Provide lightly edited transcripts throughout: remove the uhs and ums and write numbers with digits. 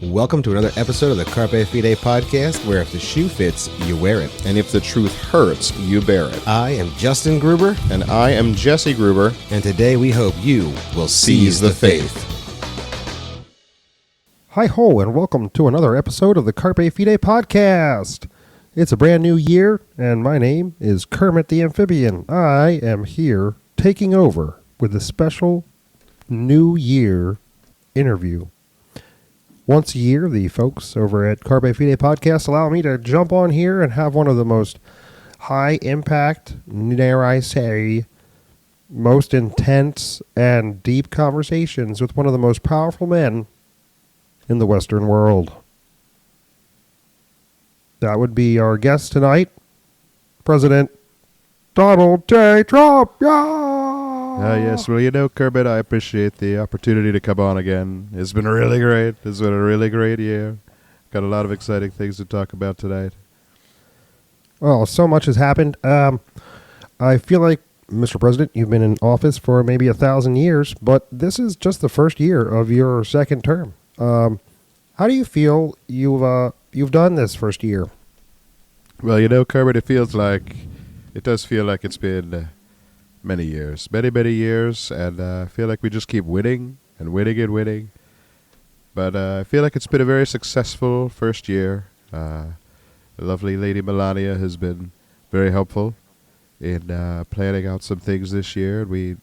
Welcome to another episode of the Carpe Fide Podcast, where if the shoe fits, you wear it. And if the truth hurts, you bear it. I am Justin Gruber. And I am Jesse Gruber. And today we hope you will seize the faith. Hi-ho, and welcome to another episode of the Carpe Fide Podcast. It's a brand new year, and my name is Kermit the Amphibian. I am here taking over with a special New Year interview. Once a year, the folks over at Carpe Fide Podcast allow me to jump on here and have one of the most high-impact, dare I say, most intense and deep conversations with one of the most powerful men in the Western world. That would be our guest tonight, President Donald J. Trump. Yes, well, you know, Kermit, I appreciate the opportunity to come on again. It's been really great. It's been a really great year. Got a lot of exciting things to talk about tonight. Well, so much has happened. I feel like, Mr. President, you've been in office for maybe 1,000 years, but this is just the first year of your second term. How do you feel you've done this first year? Well, you know, Kermit, it does feel like it's been many years, many years, and I feel like we just keep winning and winning and winning. But I feel like it's been a very successful first year. The lovely Lady Melania has been very helpful in planning out some things this year. We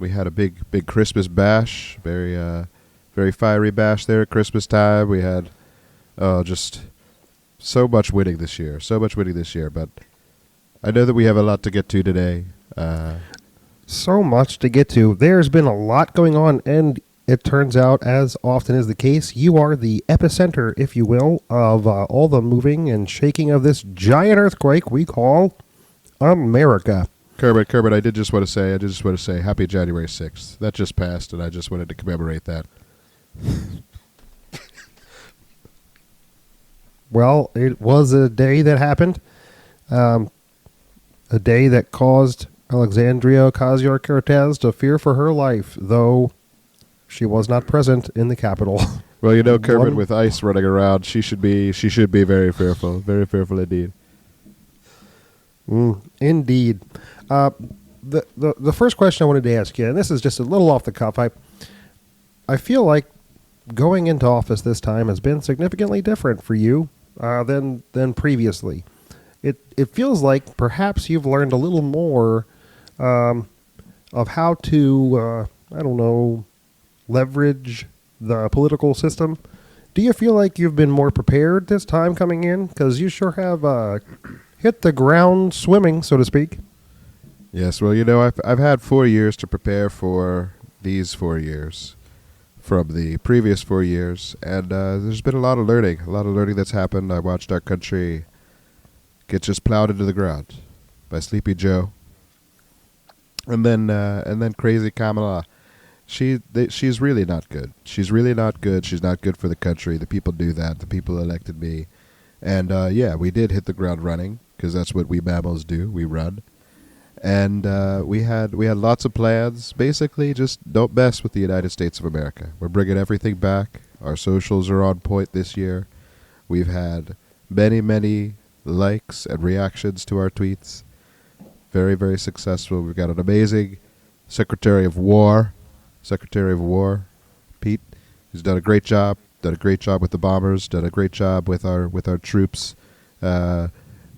had a big Christmas bash, very fiery bash there at Christmas time. We had just so much winning this year. But I know that we have a lot to get to today. So much to get to. There's been a lot going on, and it turns out, as often is the case, you are the epicenter, if you will, of all the moving and shaking of this giant earthquake we call America. Kermit, I just want to say happy January 6th. That just passed, and I just wanted to commemorate that. Well, it was a day that happened. A day that caused Alexandria Ocasio-Cortez to fear for her life, though she was not present in the Capitol. Well, you know, Kermit, with ice running around, she should be very fearful indeed. Indeed. The first question I wanted to ask you, and this is just a little off the cuff, I feel like going into office this time has been significantly different for you than previously. It feels like perhaps you've learned a little more of how to, leverage the political system. Do you feel like you've been more prepared this time coming in? Because you sure have hit the ground swimming, so to speak. Yes, well, you know, I've had 4 years to prepare for these 4 years from the previous 4 years, and there's been a lot of learning that's happened. I watched our country get just plowed into the ground by Sleepy Joe, and then crazy Kamala. She's really not good. She's really not good. She's not good for the country. The people do that. The people elected me, and we did hit the ground running because that's what we mammals do. We run, and we had lots of plans. Basically, just don't mess with the United States of America. We're bringing everything back. Our socials are on point this year. We've had many likes and reactions to our tweets. Very, very successful. We've got an amazing Secretary of War, Pete, who's done a great job with the bombers, done a great job with our troops. A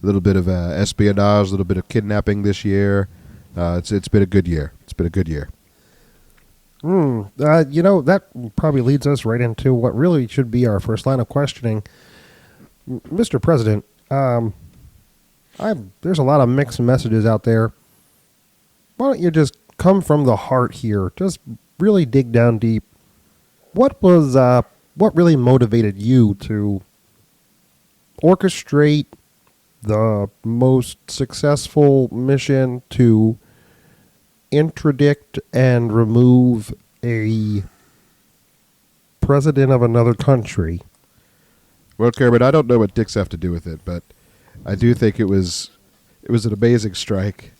little bit of espionage, a little bit of kidnapping this year. It's been a good year. That probably leads us right into what really should be our first line of questioning. Mr. President, there's a lot of mixed messages out there. Why don't you just come from the heart here? Just really dig down deep. What really motivated you to orchestrate the most successful mission to interdict and remove a president of another country? Well, Kermit, I don't know what dicks have to do with it, but I do think it was an amazing strike.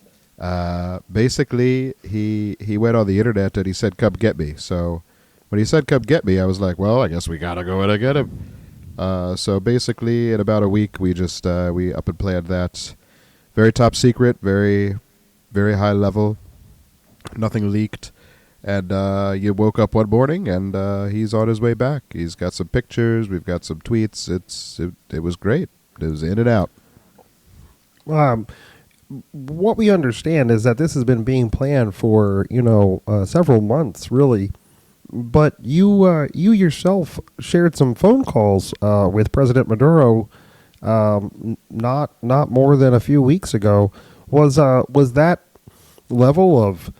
Basically, he went on the internet and he said, "Come get me." So when he said come get me, I was like, well, I guess we gotta go in and get him. So basically, in about a week, we just we up and planned that. Very top secret, very, very high level. Nothing leaked. And you woke up one morning, and he's on his way back. He's got some pictures. We've got some tweets. It was great. It was in and out. What we understand is that this has been being planned for, several months, really. But you yourself shared some phone calls with President Maduro not more than a few weeks ago. Was that level of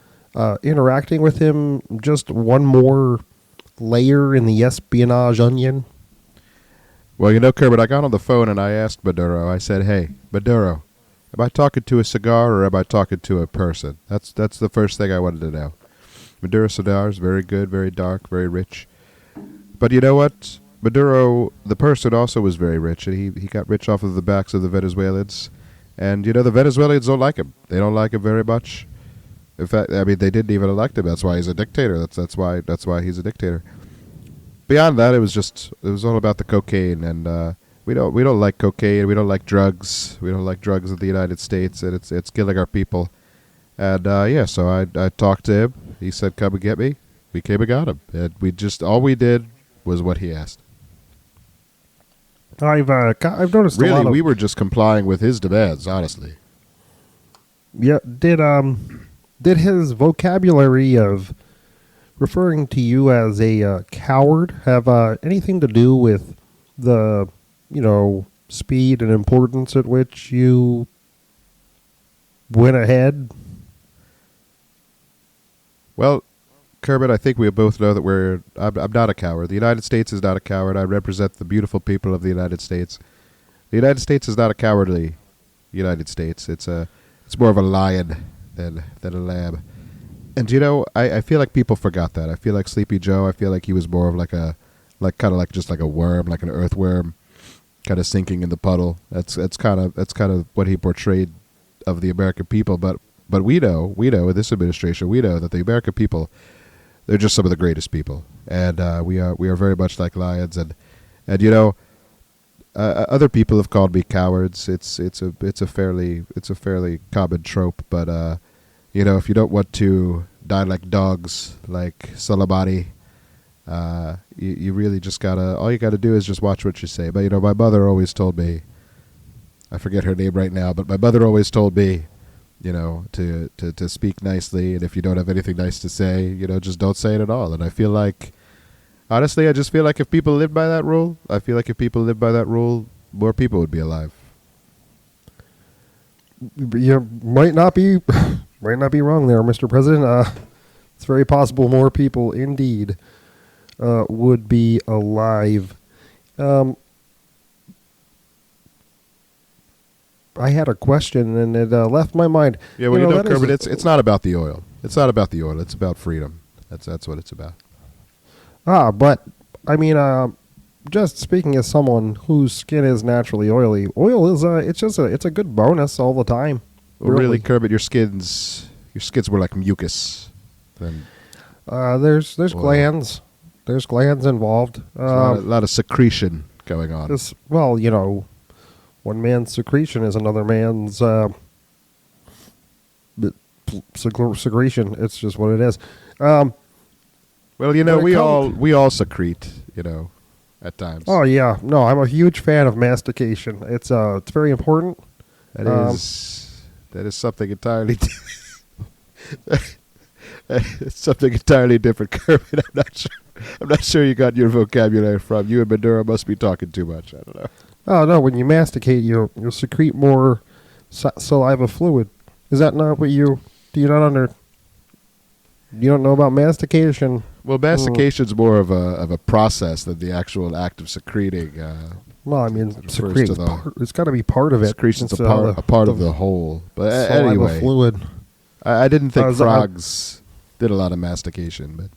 interacting with him just one more layer in the espionage onion? Well, Kermit, I got on the phone and I asked Maduro. I said, "Hey, Maduro, am I talking to a cigar or am I talking to a person?" That's the first thing I wanted to know. Maduro cigars, very good, very dark, very rich. But you know what? Maduro, the person, also was very rich, and he got rich off of the backs of the Venezuelans. And the Venezuelans don't like him. They don't like him very much. In fact, I mean, they didn't even elect him. That's why he's a dictator. That's why he's a dictator. Beyond that, it was all about the cocaine, and we don't like cocaine. We don't like drugs. We don't like drugs in the United States, and it's killing our people. And so I talked to him. He said, "Come and get me." We came and got him, and all we did was what he asked. I've noticed really, a lot of, we were just complying with his demands, honestly. Yeah, did his vocabulary of referring to you as a coward have anything to do with the speed and importance at which you went ahead? Well, Kermit, I think we both know that I'm not a coward. The United States is not a coward. I represent the beautiful people of the United States. The United States is not a cowardly United States. It's more of a lion than a lamb. And I feel like people forgot that. I feel like Sleepy Joe. I feel like he was more of kind of just like a worm, like an earthworm, kind of sinking in the puddle. That's kind of what he portrayed of the American people. But we know in this administration, we know that the American people, they're just some of the greatest people, and we are very much like lions. And other people have called me cowards. It's a fairly common trope. But if you don't want to die like dogs, like Soleimani, you really just all you gotta do is just watch what you say. But my mother always told me, I forget her name right now, but my mother always told me, to speak nicely, and if you don't have anything nice to say, just don't say it at all. And I feel like, honestly, I just feel like if people lived by that rule, more people would be alive. You might not be wrong there, Mr. President. It's very possible more people indeed would be alive. I had a question, and it left my mind. Yeah, well, Kermit, it's not about the oil. It's not about the oil. It's about freedom. That's what it's about. But I mean, just speaking as someone whose skin is naturally oily, oil is it's a good bonus all the time. Well, really, Kermit, your skins were like mucus. Then there's glands. There's glands involved. A lot of secretion going on. One man's secretion is another man's secretion. It's just what it is. Well, we all secrete, at times. Oh yeah, no, I'm a huge fan of mastication. It's very important. That is something entirely. It's something entirely different, Kermit. I'm not sure you got your vocabulary from. You and Maduro must be talking too much. I don't know. Oh no! When you masticate, you'll secrete more saliva fluid. Is that not what you? Do you not You don't know about mastication? Well, mastication's more of a process than the actual act of secreting. Well, I mean, secreting. It's got to be part of it. Secretion's a part of the whole. But anyway, fluid. I didn't think frogs did a lot of mastication, but.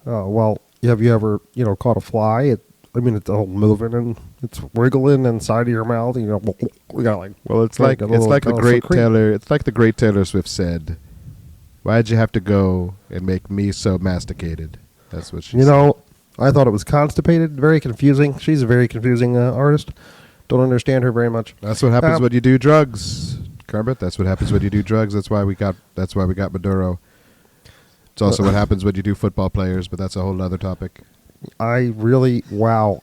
Oh well, have you ever caught a fly? It's all moving and it's wiggling inside of your mouth. We got Well, it's like the great Taylor Swift said. Why'd you have to go and make me so masticated? That's what she said. I thought it was constipated, very confusing. She's a very confusing artist. Don't understand her very much. That's what happens when you do drugs, Kermit. That's what happens when you do drugs. That's why we got Maduro. It's also what happens when you do football players, but that's a whole other topic. Wow.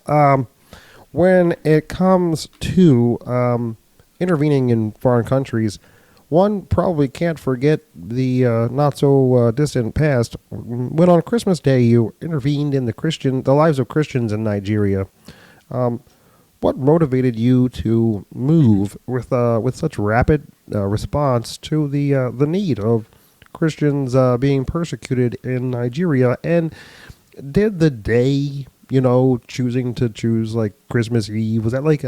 When it comes to intervening in foreign countries, one probably can't forget the not-so-distant past when on Christmas Day you intervened in the lives of Christians in Nigeria. What motivated you to move with such rapid response to the need of Christians being persecuted in Nigeria? And did the day, choosing to choose like Christmas Eve, was that like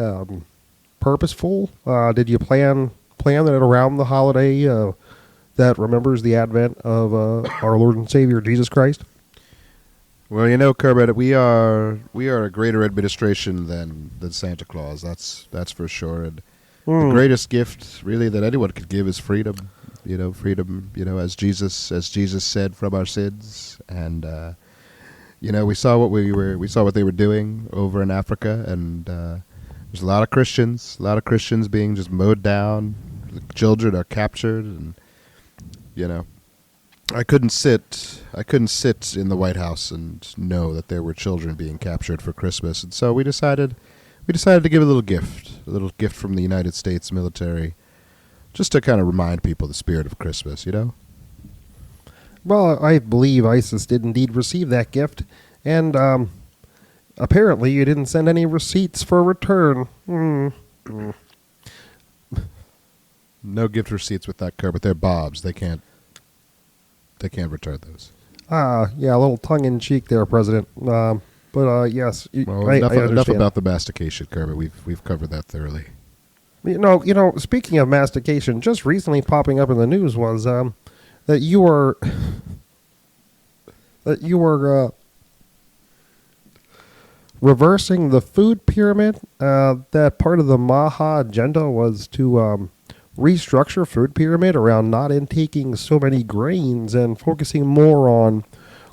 purposeful? Did you plan it around the holiday that remembers the advent of our Lord and Savior Jesus Christ? Well, Kermit, we are a greater administration than Santa Claus. That's for sure. And the greatest gift, really, that anyone could give is freedom. Freedom. As Jesus said, from our sins. And we saw what they were doing over in Africa, and there's a lot of Christians being just mowed down. The children are captured, and I couldn't sit in the White House and know that there were children being captured for Christmas, and so we decided to give a little gift from the United States military, just to kind of remind people the spirit of Christmas, Well, I believe ISIS did indeed receive that gift, and apparently you didn't send any receipts for return. No gift receipts with that, Kermit. They're Bob's. They can't return those. Yeah, a little tongue-in-cheek there, President. But yes, Enough about the mastication, Kermit. We've covered that thoroughly. Speaking of mastication, just recently popping up in the news was that you were reversing the food pyramid. That part of the Maha agenda was to restructure food pyramid around not intaking so many grains and focusing more on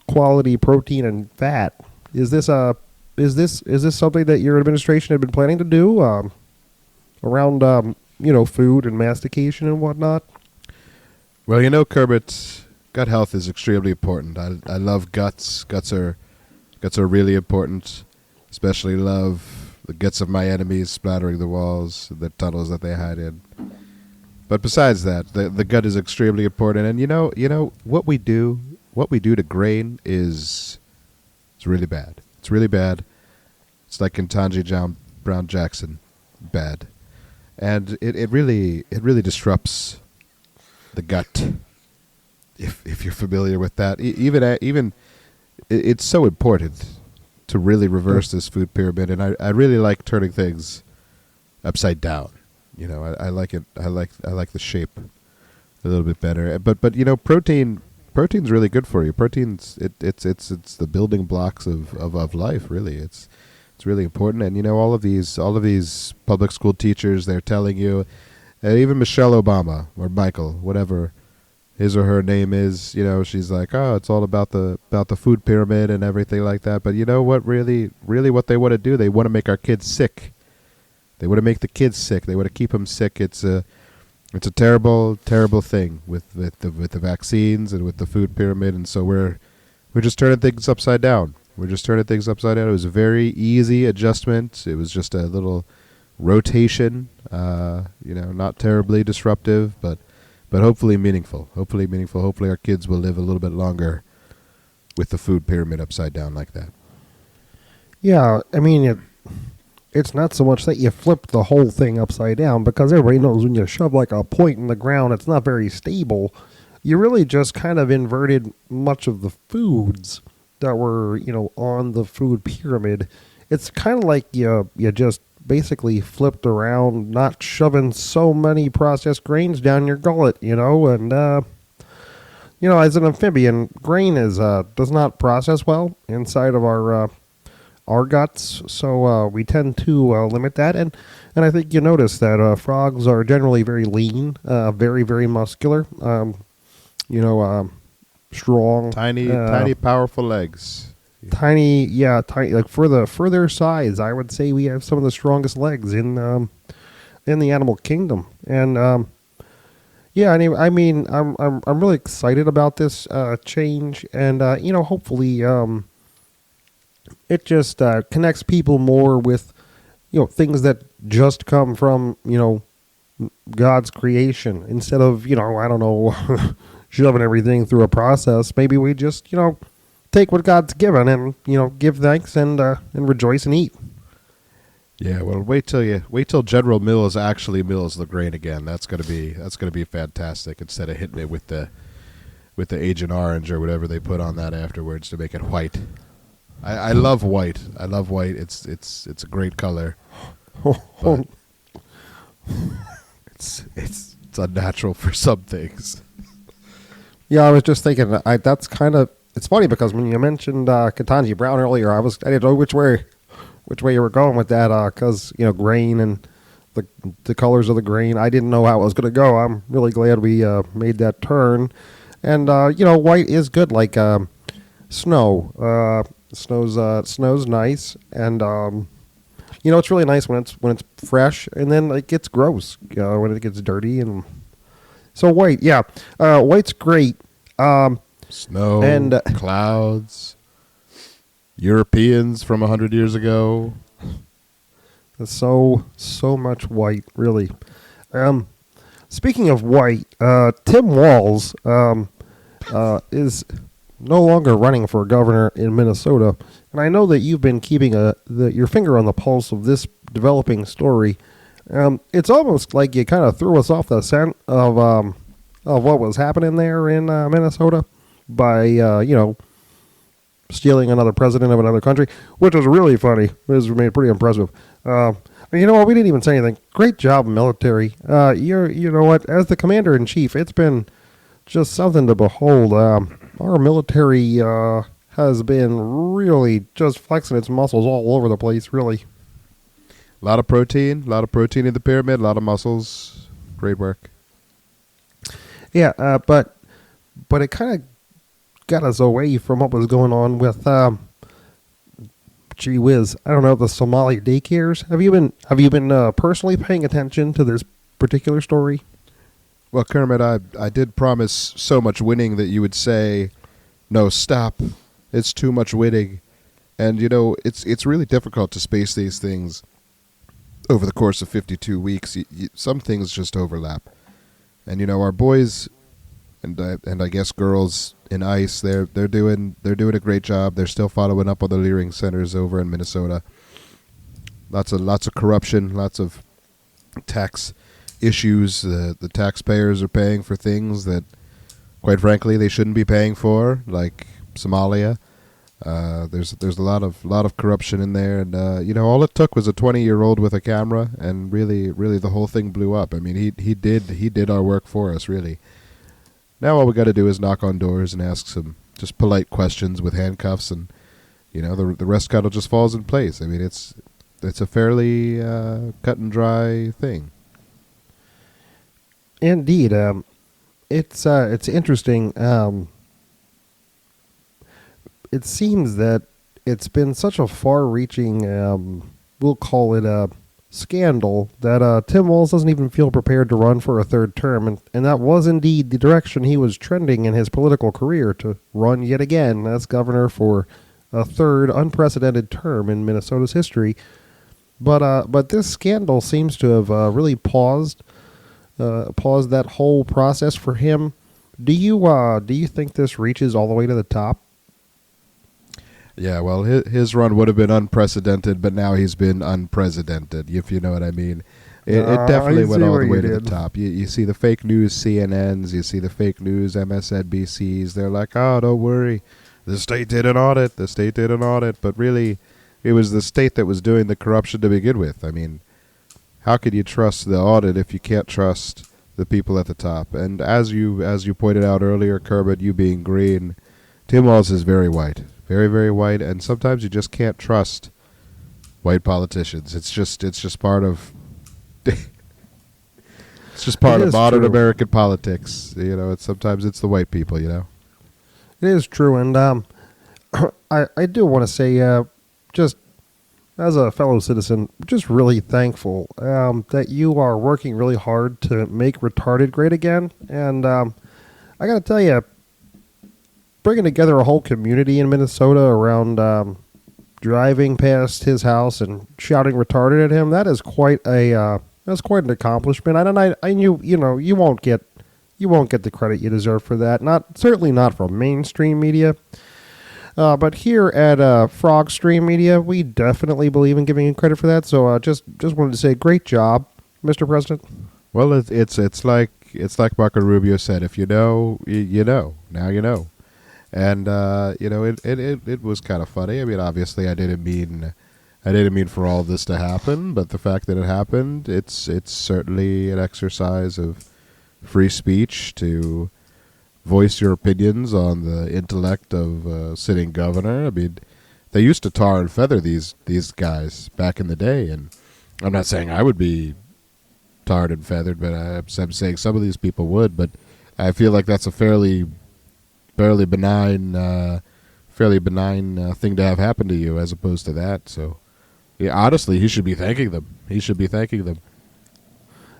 quality protein and fat. Is this something that your administration had been planning to do around food and mastication and whatnot? Well, Kermit, gut health is extremely important. I love guts. Guts are really important. Especially love the guts of my enemies splattering the walls, the tunnels that they hide in. But besides that, the gut is extremely important. And what we do to grain is really bad. It's really bad. It's like Ketanji Brown Jackson, bad. And it really disrupts the gut. If you're familiar with that, even it's so important to really reverse this food pyramid, and I really like turning things upside down. I like it. I like the shape a little bit better. But protein's really good for you. Protein's it's the building blocks of life. Really, it's really important. And all of these public school teachers, they're telling you, and even Michelle Obama or Michael, whatever his or her name is, she's like, oh, it's all about the food pyramid and everything like that. But what really what they want to do? They want to make our kids sick. They want to make the kids sick. They want to keep them sick. It's a terrible, terrible thing with the vaccines and with the food pyramid. And so we're just turning things upside down. It was a very easy adjustment. It was just a little rotation. Not terribly disruptive, but hopefully meaningful. Hopefully our kids will live a little bit longer with the food pyramid upside down like that. Yeah, I mean, it's not so much that you flip the whole thing upside down, because everybody knows when you shove like a point in the ground, it's not very stable. You really just kind of inverted much of the foods that were, on the food pyramid. It's kind of like you just basically flipped around, not shoving so many processed grains down your gullet, and as an amphibian, grain does not process well inside of our guts, so we tend to limit that. And I think you notice that frogs are generally very lean, very, very muscular, strong. Tiny, powerful legs. tiny, like for their size, I would say we have some of the strongest legs in the animal kingdom. And I mean, I'm really excited about this change, and hopefully it just connects people more with things that just come from God's creation, instead of I don't know shoving everything through a process. Maybe we just take what God's given and give thanks and rejoice and eat. Yeah, well, wait till General Mills actually mills the grain again. That's gonna be fantastic. Instead of hitting it with the Agent Orange or whatever they put on that afterwards to make it white. I love white. I love white. It's a great color. But it's unnatural for some things. Yeah, I was just thinking. That's kind of. It's funny because when you mentioned Ketanji Brown earlier, I didn't know which way you were going with that. Because grain and the colors of the grain, I didn't know how it was going to go. I'm really glad we made that turn. And white is good, like snow. Snow's nice, and it's really nice when it's fresh, and then it gets gross. When it gets dirty, and so white, white's great. Snow and clouds, Europeans from 100 years ago. So much white, really. Speaking of white, Tim Walz is no longer running for governor in Minnesota, and I know that you've been keeping your finger on the pulse of this developing story. It's almost like you kind of threw us off the scent of what was happening there in Minnesota by stealing another president of another country, which was really funny. It was made pretty impressive. You know what? We didn't even say anything. Great job, military. You know what? As the commander in chief, it's been just something to behold. Our military has been really just flexing its muscles all over the place, really. A lot of protein in the pyramid, a lot of muscles. Great work. Yeah, but it kind of got us away from what was going on with, gee whiz, I don't know, the Somali daycares. Have you been personally paying attention to this particular story? Well, Kermit, I did promise so much winning that you would say, no, stop. It's too much winning. And, it's really difficult to space these things over the course of 52 weeks. Some things just overlap. And, our boys and I guess girls in ICE, they're doing a great job. They're still following up on the Leering centers over in Minnesota. Lots of corruption, lots of tax issues. The taxpayers are paying for things that, quite frankly, they shouldn't be paying for, like Somalia. There's a lot of corruption in there, and all it took was a 20-year-old with a camera, and really the whole thing blew up. I mean, he did our work for us, really. Now all we got to do is knock on doors and ask some just polite questions with handcuffs, and the rest kind of just falls in place. I mean, it's a fairly cut and dry thing. Indeed, it's interesting. It seems that it's been such a far-reaching, we'll call it a scandal, that Tim Walz doesn't even feel prepared to run for a third term, and that was indeed the direction he was trending in his political career, to run yet again as governor for a third unprecedented term in Minnesota's history. But this scandal seems to have really paused that whole process for him. Do you think this reaches all the way to the top? Yeah, well, his run would have been unprecedented, but now he's been unprecedented, if you know what I mean. It definitely went all the way to the top. You see the fake news CNNs, you see the fake news MSNBCs. They're like, oh, don't worry, the state did an audit. But really, it was the state that was doing the corruption to begin with. I mean, how could you trust the audit if you can't trust the people at the top? And as you pointed out earlier, Kermit, you being green, Tim Walz is very white. Very, very white, and sometimes you just can't trust white politicians. It's just part of modern true. American politics. Sometimes it's the white people. It is true, and I do want to say, just as a fellow citizen, just really thankful that you are working really hard to make retarded great again. And I got to tell you, bringing together a whole community in Minnesota around driving past his house and shouting retarded at him, that is quite an accomplishment. I knew, you won't get the credit you deserve for that. Certainly not from mainstream media. But here at Frog Stream Media, we definitely believe in giving you credit for that. So just wanted to say, great job, Mr. President. Well, it's like Marco Rubio said, if you know, you know. Now you know. And it was kind of funny. I mean, obviously, I didn't mean for all this to happen, but the fact that it happened, it's certainly an exercise of free speech to voice your opinions on the intellect of a sitting governor. I mean, they used to tar and feather these guys back in the day, and I'm not saying I would be tarred and feathered, but I'm saying some of these people would. But I feel like that's a fairly benign thing to have happen to you, as opposed to that. So, yeah, honestly, he should be thanking them.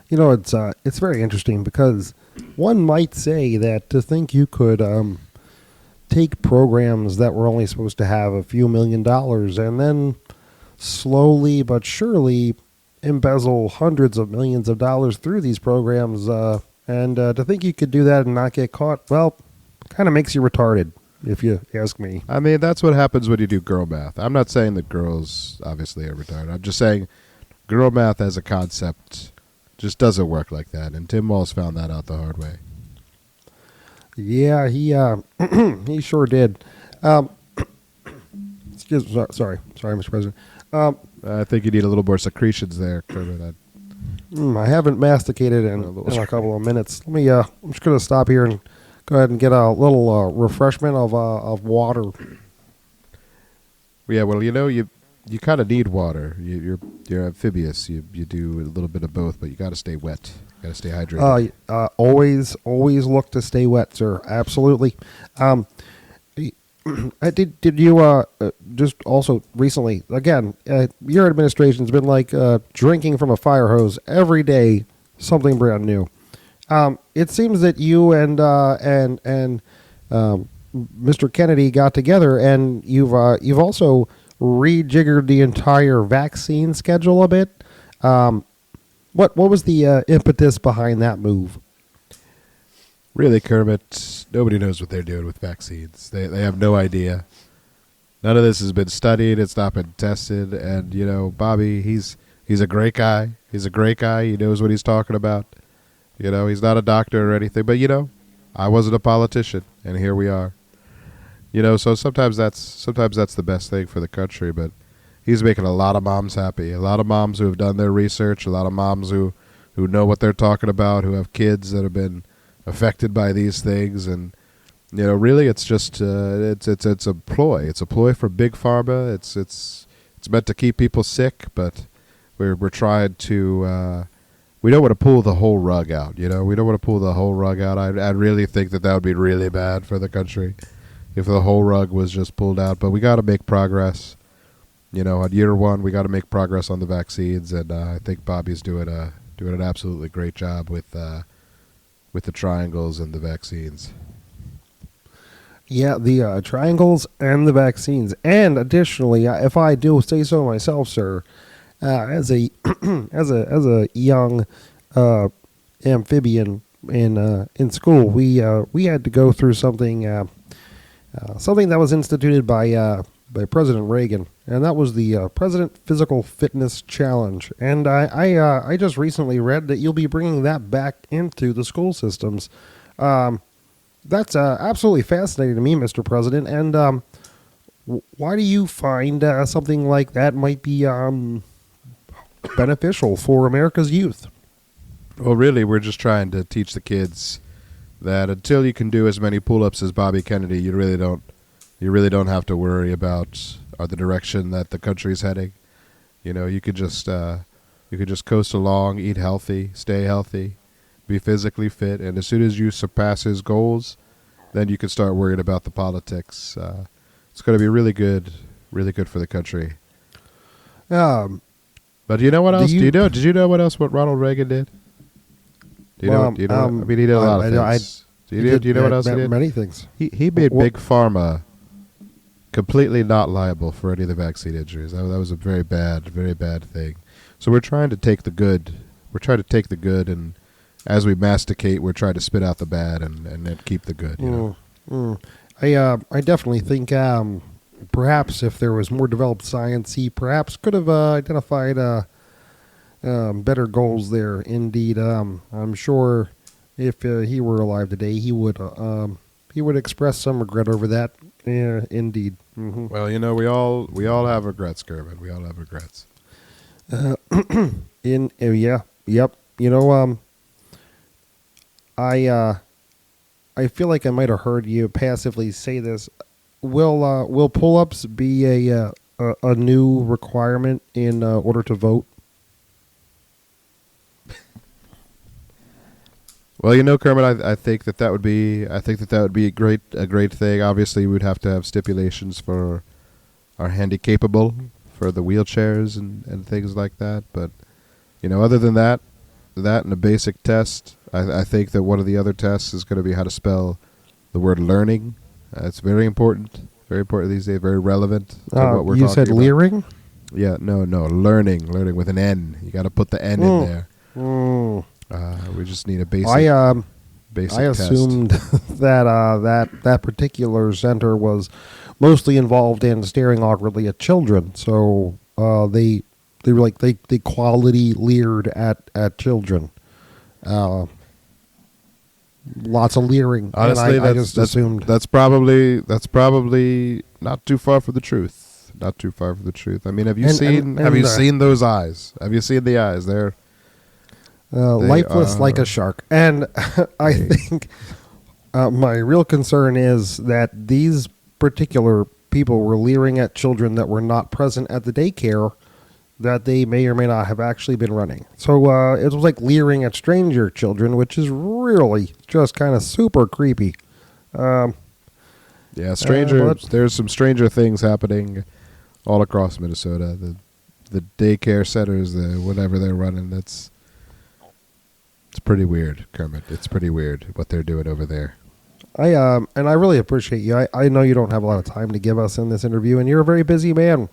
It's very interesting because one might say that to think you could take programs that were only supposed to have a few $1 million and then slowly but surely embezzle hundreds of millions of dollars through these programs, and to think you could do that and not get caught, well, kind of makes you retarded, if you ask me. I mean, that's what happens when you do girl math. I'm not saying that girls obviously are retarded. I'm just saying girl math as a concept just doesn't work like that, and Tim Walz found that out the hard way. Yeah, he he sure did. Sorry, Mr. President. I think you need a little more secretions there, Kermit. I haven't masticated in a couple of minutes. Let me. I'm just going to stop here and go ahead and get a little refreshment of water. Yeah, well, you kind of need water. You're amphibious. You do a little bit of both, but you got to stay wet. You got to stay hydrated. Always look to stay wet, sir. Absolutely. Did you just also recently, again, your administration's been like drinking from a fire hose every day, something brand new. It seems that you and Mr. Kennedy got together, and you've also rejiggered the entire vaccine schedule a bit. What was the impetus behind that move? Really, Kermit, nobody knows what they're doing with vaccines. They have no idea. None of this has been studied. It's not been tested. And, Bobby, he's a great guy. He's a great guy. He knows what he's talking about. He's not a doctor or anything. But, I wasn't a politician, and here we are. So sometimes that's the best thing for the country. But he's making a lot of moms happy. A lot of moms who have done their research. A lot of moms who know what they're talking about, who have kids that have been affected by these things. And really it's just it's a ploy. It's a ploy for big pharma. It's meant to keep people sick, but we're trying to we don't want to pull the whole rug out. We don't want to pull the whole rug out. I really think that would be really bad for the country if the whole rug was just pulled out. But we got to make progress. On year one, we got to make progress on the vaccines, and I think Bobby's doing an absolutely great job with the triangles and the vaccines. Yeah, the triangles and the vaccines. And additionally, if I do say so myself, sir, as a young amphibian in school, we had to go through something that was instituted by President Reagan, and that was the President Physical Fitness Challenge. And I just recently read that you'll be bringing that back into the school systems. That's absolutely fascinating to me, Mr. President. And why do you find something like that might be beneficial for America's youth? Well, really, we're just trying to teach the kids that until you can do as many pull-ups as Bobby Kennedy, you really don't have to worry about the direction that the country's heading. You could just coast along, eat healthy, stay healthy, be physically fit, and as soon as you surpass his goals, then you can start worrying about the politics. It's going to be really good for the country. Um, But you know what else? you- Did you know what else? What Ronald Reagan did? Do you know? I mean, he did a lot of things. Do you know what else he did? Many things. He made Big Pharma completely not liable for any of the vaccine injuries. That was a very bad thing. So we're trying to take the good. We're trying to take the good, and as we masticate, we're trying to spit out the bad and then keep the good. You know? I definitely think perhaps if there was more developed science, he perhaps could have identified better goals there. Indeed, I'm sure if he were alive today, he would express some regret over that. Yeah, indeed. Mm-hmm. Well, you know, we all have regrets, Kermit. We all have regrets. Yep. You know, I feel like I might have heard you passively say this. Will pull-ups be a new requirement in order to vote? Well, you know, Kermit, I think that would be a great thing. Obviously, we'd have to have stipulations for our handicapable, for the wheelchairs and things like that. But you know, other than that and a basic test, I think that one of the other tests is going to be how to spell the word learning. It's very important these days. Very relevant to what we're talking about. You said leering? Yeah, no, learning with an N. You got to put the N in there. We just need a basic. Basic I assumed that particular center was mostly involved in staring awkwardly at children. So they quality leered at children. Lots of leering. Honestly, I just assumed that's probably not too far from the truth. Not too far from the truth. I mean, have you seen those eyes? Have you seen the eyes? They're lifeless like a shark. And I think my real concern is that these particular people were leering at children that were not present at the daycare that they may or may not have actually been running. So it was like leering at stranger children, which is really just kind of super creepy. Yeah, there's some stranger things happening all across Minnesota. The daycare centers, whatever they're running, it's pretty weird, Kermit. It's pretty weird what they're doing over there. And I really appreciate you. I know you don't have a lot of time to give us in this interview, and you're a very busy man.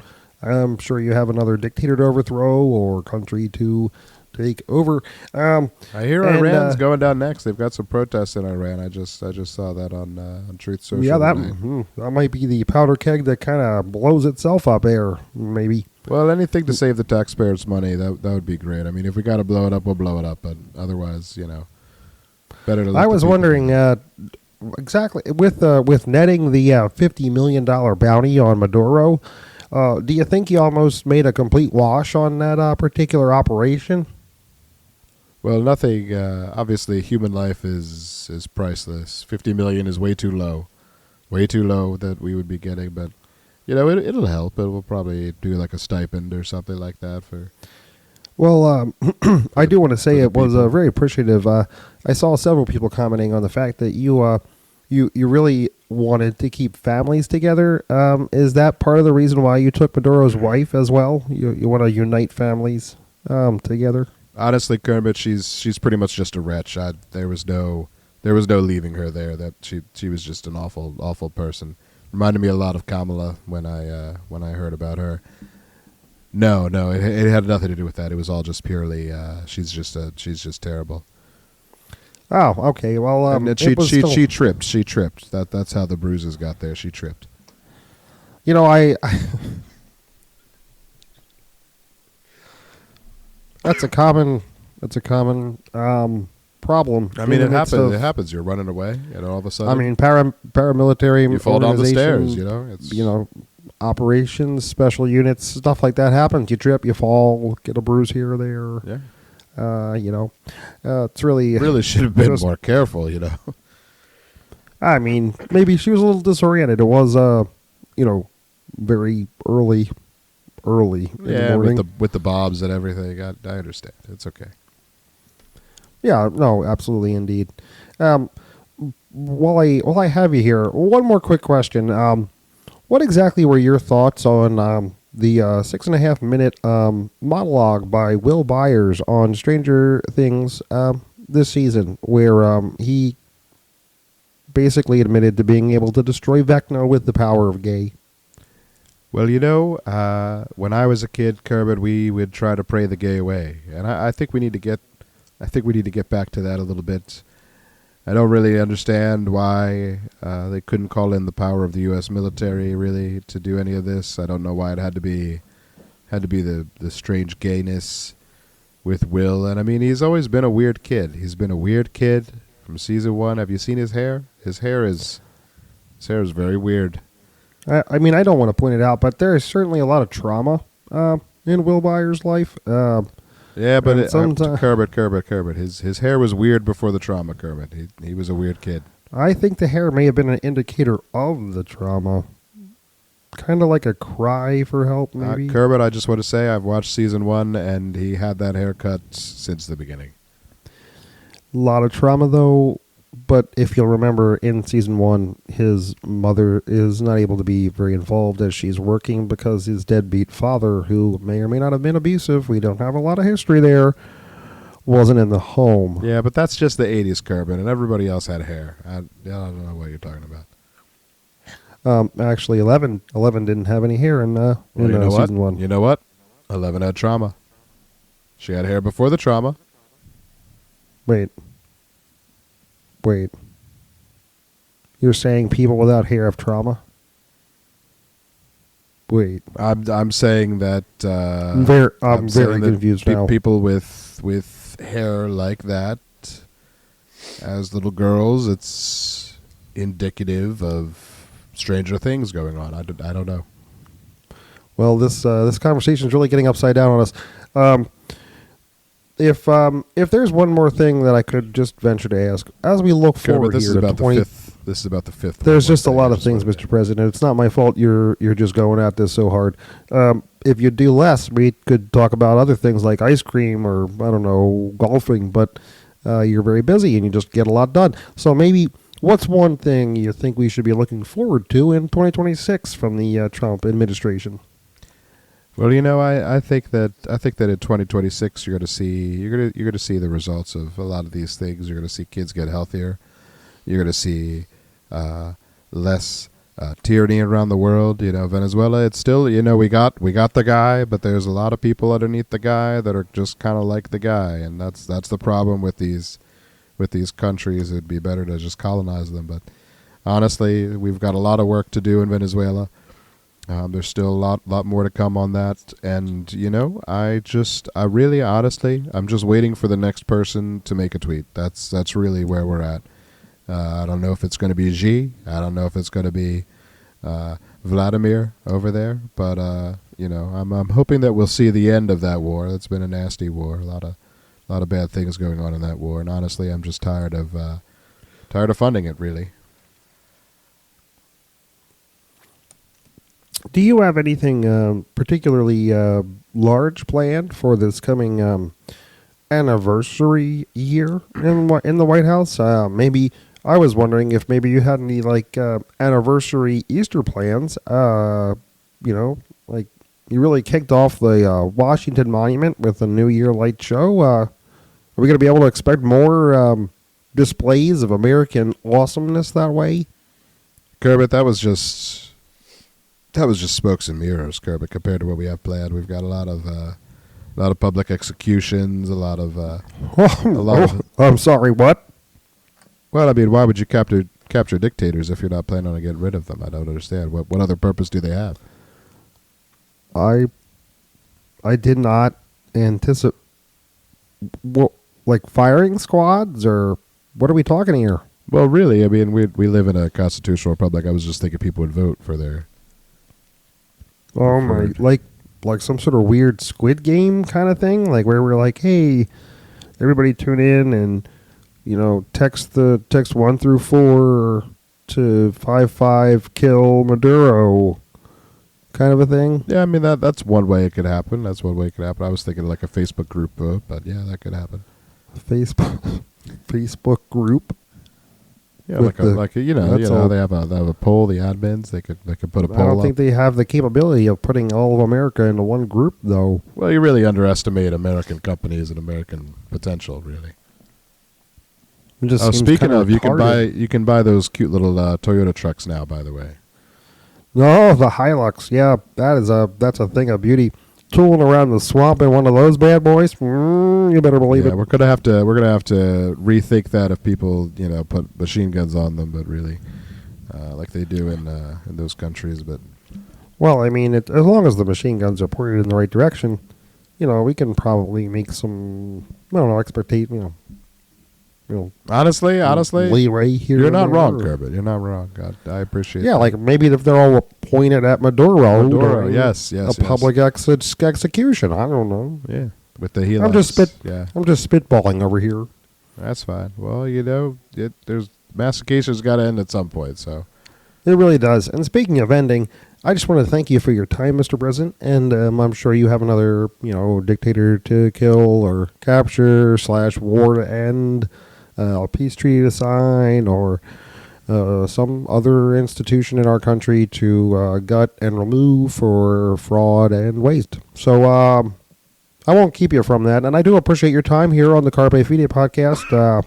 I'm sure you have another dictator to overthrow or country to take over. I hear Iran's going down next. They've got some protests in Iran. I just saw that on Truth Social. Yeah, that might be the powder keg that kind of blows itself up there, maybe. Well, anything to save the taxpayers' money, that would be great. I mean, if we got to blow it up, we'll blow it up. But otherwise, you know, better to let I was wondering exactly with netting the $50 million bounty on Maduro. Do you think he almost made a complete wash on that particular operation? Well, nothing. Obviously, human life is priceless. $50 million is way too low that we would be getting. But you know, it'll help. It will probably do like a stipend or something like that for. Well, I do want to say it was very appreciative. I saw several people commenting on the fact that you really wanted to keep families together. Is that part of the reason why you took Maduro's wife as well? You want to unite families together? Honestly, Kermit, she's pretty much just a wretch. There was no leaving her there. That she was just an awful person. Reminded me a lot of Kamala when I heard about her. No, it had nothing to do with that. It was all just purely she's just terrible. Oh, okay. Well, and she tripped. That's how the bruises got there. She tripped. You know, I that's a common problem. I mean, it happens. You're running away, and all of a sudden, I mean, paramilitary you fall down the stairs. You know, operations, special units, stuff like that happens. You trip, you fall, get a bruise here or there. Yeah. It's really should have been more careful. You know. I mean, maybe she was a little disoriented. It was, very early in the morning. with the bobs and everything. I understand. It's okay. Yeah, no, absolutely, indeed. While I have you here, one more quick question. what exactly were your thoughts on the 6.5 minute monologue by Will Byers on Stranger Things this season, where he basically admitted to being able to destroy Vecna with the power of gay? Well, when I was a kid, Kermit, we would try to pray the gay away, and I think we need to get back to that a little bit. I don't really understand why they couldn't call in the power of the U.S. military really to do any of this. I don't know why it had to be the strange gayness with Will. And I mean, he's always been a weird kid. He's been a weird kid from season 1. Have you seen his hair? His hair is very weird. I mean, I don't want to point it out, but there is certainly a lot of trauma in Will Byers' life. Yeah, but Kermit. His hair was weird before the trauma, Kermit. He was a weird kid. I think the hair may have been an indicator of the trauma. Kind of like a cry for help, maybe. Kermit, I just want to say I've watched season 1, and he had that haircut since the beginning. A lot of trauma, though. But if you'll remember, in season 1, his mother is not able to be very involved as she's working because his deadbeat father, who may or may not have been abusive, we don't have a lot of history there, wasn't in the home. Yeah, but that's just the 80s, Kermit, and everybody else had hair. I don't know what you're talking about. Actually, 11 didn't have any hair in season 1. You know what? 11 had trauma. She had hair before the trauma. Wait. You're saying people without hair have trauma? Wait. I'm saying that I'm very confused now. People with hair like that as little girls, it's indicative of stranger things going on. I don't know. Well, this conversation is really getting upside down on us. If there's one more thing that I could just venture to ask, as we look forward this here is about to 20, this is about the fifth. There's just a lot of things, Mr. President. It's not my fault you're just going at this so hard. If you do less, we could talk about other things like ice cream or, I don't know, golfing, but you're very busy and you just get a lot done. So maybe what's one thing you think we should be looking forward to in 2026 from the Trump administration? Well, I think that in 2026 you're going to see the results of a lot of these things. You're going to see kids get healthier. You're going to see less tyranny around the world. Venezuela, it's still, we got the guy, but there's a lot of people underneath the guy that are just kind of like the guy, and that's the problem with these countries. It'd be better to just colonize them, but honestly, we've got a lot of work to do in Venezuela. There's still a lot more to come on that, and I really honestly, I'm just waiting for the next person to make a tweet. That's really where we're at. I don't know if it's going to be Xi. I don't know if it's going to be Vladimir over there, but I'm hoping that we'll see the end of that war. That's been a nasty war. A lot of bad things going on in that war, and honestly, I'm just tired of funding it, really. Do you have anything particularly large planned for this coming anniversary year in the White House? Maybe I was wondering if maybe you had any anniversary Easter plans. Like you really kicked off the Washington Monument with a New Year light show. Are we going to be able to expect more displays of American awesomeness that way? Kermit, that was just smokes and mirrors, Kermit, compared to what we have planned. We've got a lot of public executions, a lot of. I'm sorry, what? Well, I mean, why would you capture dictators if you're not planning on getting rid of them? I don't understand. What other purpose do they have? I did not anticipate. What, like firing squads, or what are we talking here? Well, really, I mean, we live in a constitutional republic. I was just thinking people would vote for their. Oh my! Like some sort of weird Squid Game kind of thing, like where we're like, hey, everybody tune in and text 1 through 4 to 55 kill Maduro, kind of a thing. Yeah, I mean that's one way it could happen. I was thinking like a Facebook group vote, but yeah, that could happen. Facebook group. Yeah, With you know, they have a poll. The admins they could put a poll. I don't up. think they have the capability of putting all of America into one group, though. Well, you really underestimate American companies and American potential, really. It just seems Speaking kinda of, retarded. you can buy those cute little Toyota trucks now. By the way, No, the Hilux. Yeah, that's a thing of beauty. Tooling around the swamp in one of those bad boys. You better believe it. we're gonna have to rethink that if people put machine guns on them, but really, like they do in those countries. But Well, I mean, as long as the machine guns are pointed in the right direction, we can probably make some, I don't know, honestly, leeway here. you're and not there. wrong, Kermit. You're not wrong. I appreciate. Yeah, that. like maybe if they're all pointed at Maduro. during yes, a public execution. I don't know. Yeah, with the Helix. I'm just spitballing over here. That's fine. Well, there's mastication's got to end at some point. So It really does. And speaking of ending, I just want to thank you for your time, Mr. President. And I'm sure you have another, dictator to kill or capture / war to end, a peace treaty to sign, or some other institution in our country to gut and remove for fraud and waste. So I won't keep you from that. And I do appreciate your time here on the Carpe Fide podcast.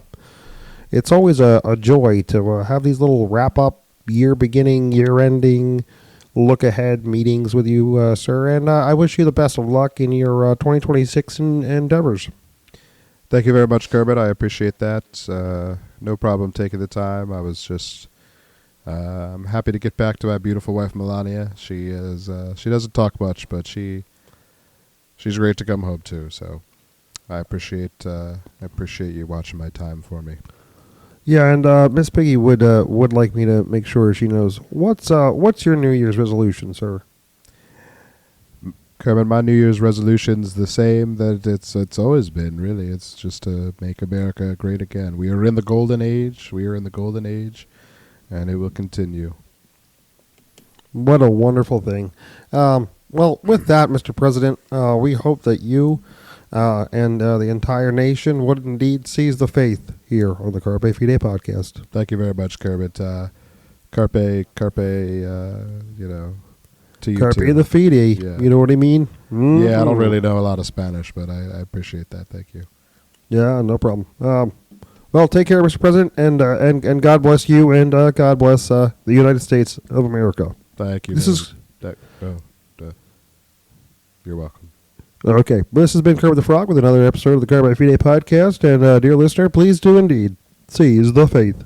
It's always a joy to have these little wrap-up, year beginning, year ending, look ahead meetings with you, sir. And I wish you the best of luck in your 2026 endeavors. thank you very much, Kermit. I appreciate that. No problem taking the time. I was just I'm happy to get back to my beautiful wife Melania. She is she doesn't talk much, but she's great to come home to. So I appreciate you watching my time for me. Yeah, and Miss Piggy would like me to make sure she knows what's your New Year's resolution, sir. Kermit, my New Year's resolution's the same that it's always been. Really, it's just to make America great again. We are in the golden age. And it will continue. What a wonderful thing. Well, with that, Mr. President, we hope that you and the entire nation would indeed seize the faith here on the Carpe Fide podcast. Thank you very much, Kermit. Carpe, to you Carpe too. the Fide, Yeah. you know what I mean? Mm-hmm. Yeah, I don't really know a lot of Spanish, but I appreciate that. Thank you. Yeah, no problem. Well, take care, Mr. President, and God bless you, and God bless the United States of America. Thank you. You're welcome. Okay, this has been Kermit the Frog with another episode of the Carpe Fide podcast, and dear listener, please do indeed seize the faith.